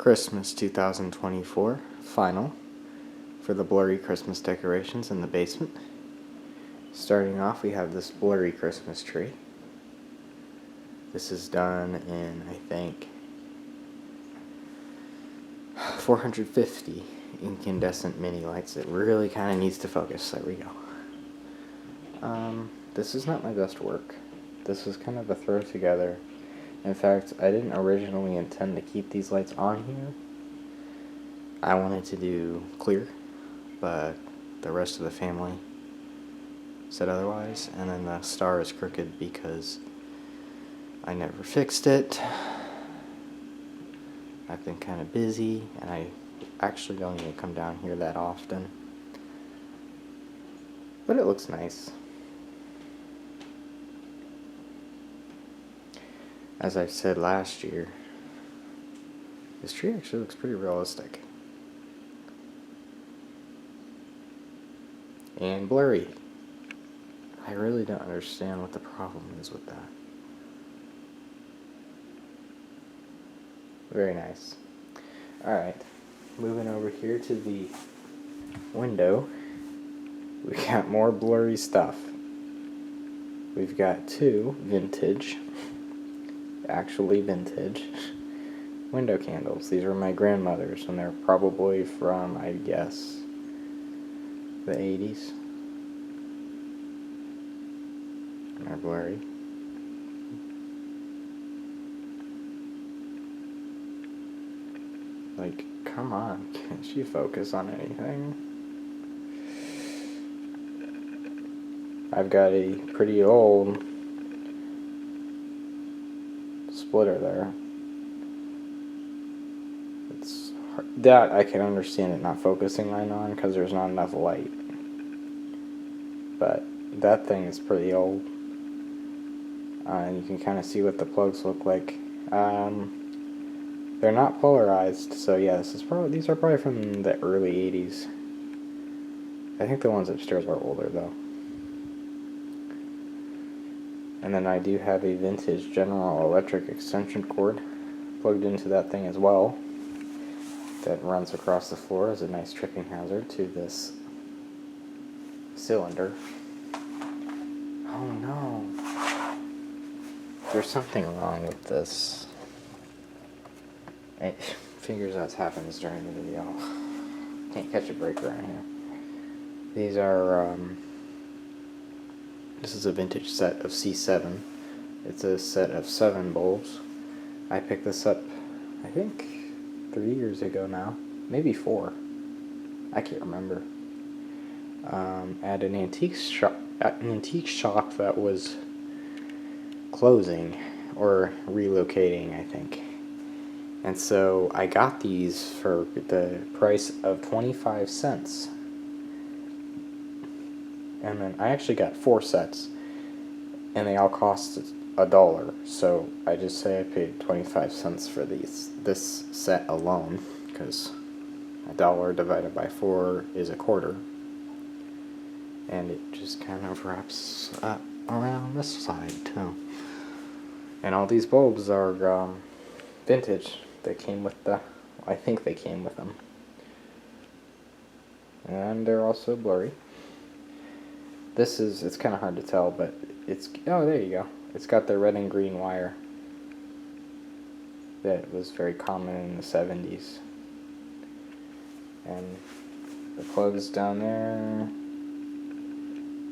Christmas 2024 final for the blurry Christmas decorations in the basement. Starting off, we have this blurry Christmas tree. This is done in, I think, 450 incandescent mini lights. It really kind of needs to focus. There we go. This is not my best work. This was kind of a throw together. In fact, I didn't originally intend to keep these lights on here. I wanted to do clear, but the rest of the family said otherwise. And then the star is crooked because I never fixed it. I've been kind of busy, and I actually don't even come down here that often. But it looks nice. As I said last year, this tree actually looks pretty realistic. And blurry. I really don't understand what the problem is with that. Very nice. Alright, moving over here to the window, we got more blurry stuff. We've got two vintage, actually vintage, window candles. These are my grandmother's, and they're probably from, I guess, the 80s. And they're blurry. Like, come on, can't she focus on anything? I've got a pretty old splitter there. It's hard. That I can understand it not focusing on because there's not enough light. But that thing is pretty old. And you can kind of see what the plugs look like. They're not polarized, so yeah, these are probably from the early 80s. I think the ones upstairs are older though. And then I do have a vintage General Electric extension cord plugged into that thing as well. That runs across the floor as a nice tripping hazard to this cylinder. Oh no. There's something wrong with this. It figures out what happens during the video. Can't catch a break around here. These are, this is a vintage set of C7. It's a set of 7 bulbs. I picked this up, I think, 3 years ago now. Maybe 4. I can't remember. At an antique shop that was closing or relocating, I think. And so I got these for the price of 25 cents. And then I actually got 4 sets, and they all cost $1. So I just say I paid 25 cents for this set alone, because $1 divided by 4 is a quarter. And it just kind of wraps up around this side too. And all these bulbs are vintage. They came with I think they came with them. And they're also blurry. It's kind of hard to tell, but oh, there you go. It's got the red and green wire that was very common in the 70s. And the plug's down there.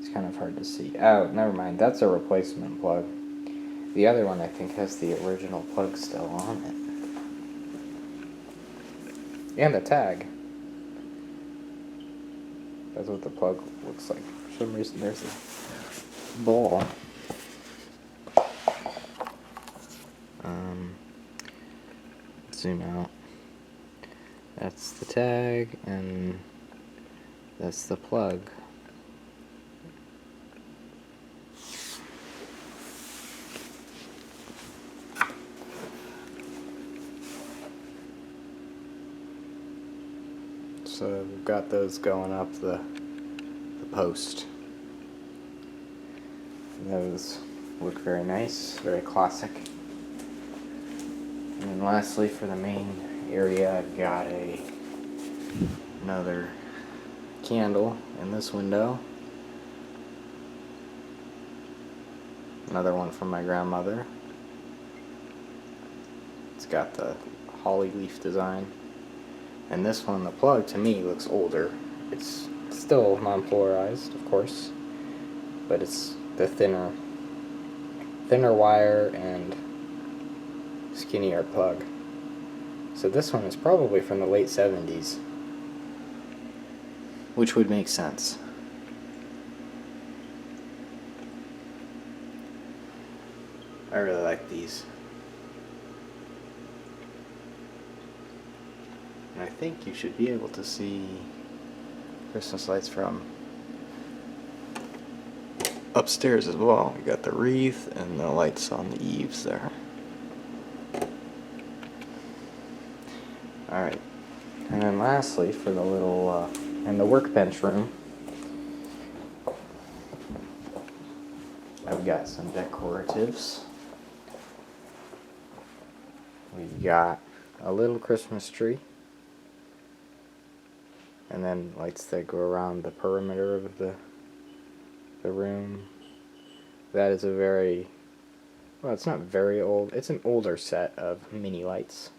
It's kind of hard to see. Oh, never mind. That's a replacement plug. The other one, I think, has the original plug still on it. And the tag. That's what the plug looks like. For some reason, there's a ball. Zoom out. That's the tag, and that's the plug. So we've got those going up the post. And those look very nice, very classic. And then lastly, for the main area, I've got another candle in this window. Another one from my grandmother. It's got the holly leaf design. And this one, the plug, to me looks older. It's still non-polarized, of course, but it's the thinner wire and skinnier plug. So this one is probably from the late 70s, which would make sense. I really like these. And I think you should be able to see Christmas lights from upstairs as well. You got the wreath and the lights on the eaves there. Alright. And then lastly, for the little, in the workbench room, I've got some decoratives. We've got a little Christmas tree, and then lights that go around the perimeter of the room. That is a very, well, it's not very old, it's an older set of mini lights.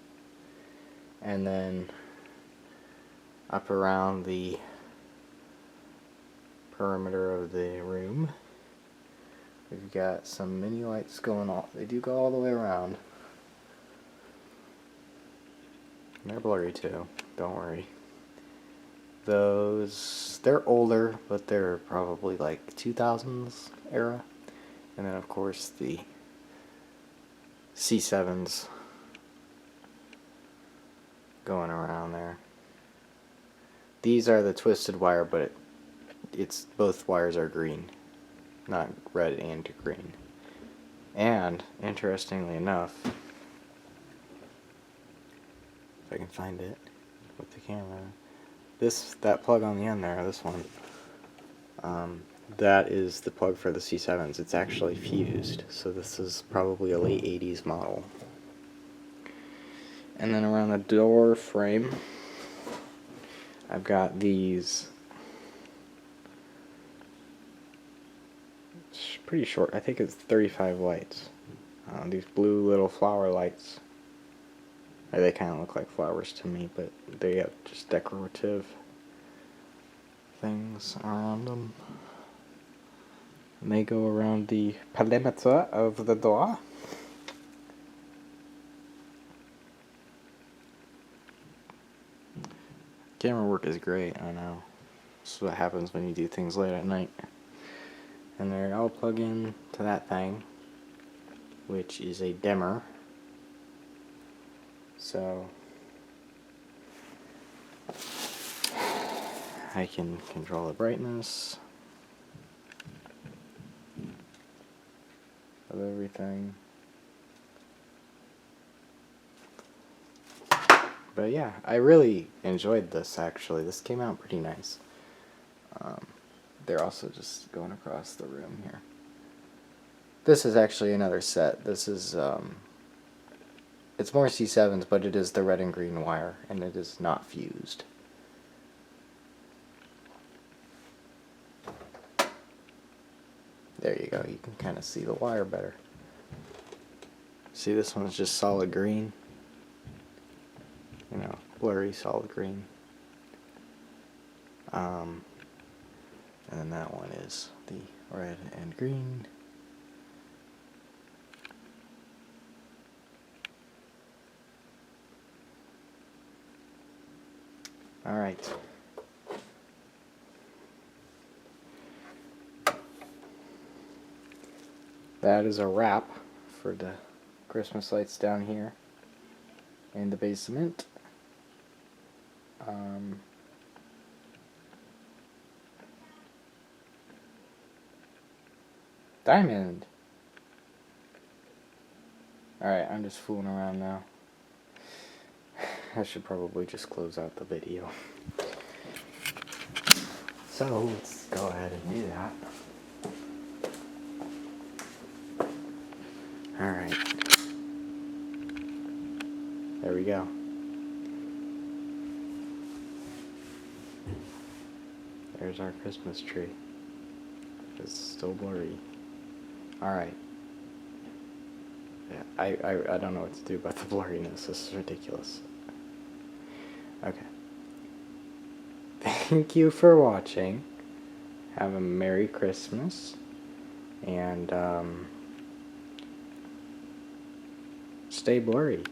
And then up around the perimeter of the room, we've got some mini lights going off. They do go all the way around. And they're blurry too, don't worry. Those, they're older, but they're probably like 2000s era. And then of course the C7s going around there. These are the twisted wire, but it's both wires are green, not red and green. And interestingly enough, if I can find it with the camera, that plug on the end there, this one, that is the plug for the C7s. It's actually fused, so this is probably a late 80s model. And then around the door frame, I've got these pretty short, I think it's 35 lights. These blue little flower lights. They kind of look like flowers to me, but they have just decorative things around them. And they go around the perimeter of the door. Camera work is great, I know. This is what happens when you do things late at night. And they all plug in to that thing, which is a dimmer. So I can control the brightness of everything. But yeah, I really enjoyed this actually. This came out pretty nice. They're also just going across the room here. This is actually another set. This is it's more C7s, but it is the red and green wire, and it is not fused. There you go, you can kind of see the wire better. See, this one's just solid green. You know, blurry solid green. And then that one is the red and green. Alright. That is a wrap for the Christmas lights down here in the basement. Diamond! Alright, I'm just fooling around now. I should probably just close out the video. So, let's go ahead and do that. Alright. There we go. There's our Christmas tree. It's still blurry. Alright. Yeah, I don't know what to do about the blurriness. This is ridiculous. Okay. Thank you for watching. Have a Merry Christmas. And, stay blurry.